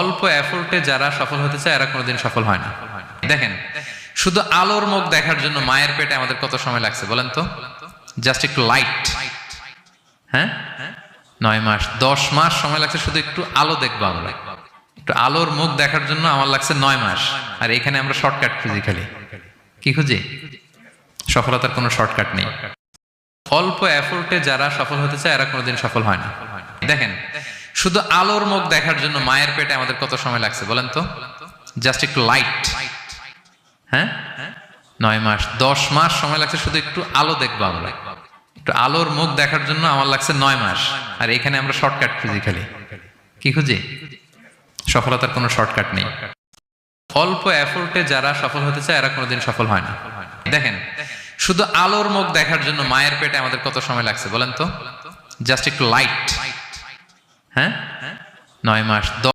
অল্প এফোর্টে যারা সফল হতে চায় এরা কোনোদিন সফল হয় না। দেখেন, শুধু আলোর মুখ দেখার জন্য মায়ের পেটে আমাদের কত সময় লাগছে বলেন তো? জাস্ট একটু লাইট, হ্যাঁ 9 মাস 10 মাস সময় লাগছে শুধু একটু আলো দেখবো আমরা। একটু আলোর মুখ দেখার জন্য আমার লাগছে 9 মাস। আর এখানে আমরা শর্টকাট খুঁজি, খালি কি খুঁজি? সফলতার কোনো শর্টকাট নেই। অল্প এফোর্টে যারা সফল হতে চায় এরা কোনোদিন সফল হয় না। দেখেন, শুধু আলোর মুখ দেখার জন্য মায়ের পেটে আমাদের কত সময় লাগছে বলেন তো? জাস্ট একটু লাইট, হ্যাঁ 9 মাস 10 মাস সময় লাগছে শুধু একটু আলো দেখবো আমরা। একটু আলোর মুখ দেখার জন্য আমার লাগছে 9 মাস। আর এখানে আমরা শর্টকাট খুঁজি, খালি কি খুঁজি? সফলতার কোনো শর্টকাট নেই। অল্প এফোর্টে যারা সফল হতে চায় এরা কোনোদিন সফল হয় না। দেখেন, শুধু আলোর মুখ দেখার জন্য মায়ের পেটে আমাদের কত সময় লাগছে বলেন তো? জাস্ট একটু লাইট, হ্যাঁ 9 মাস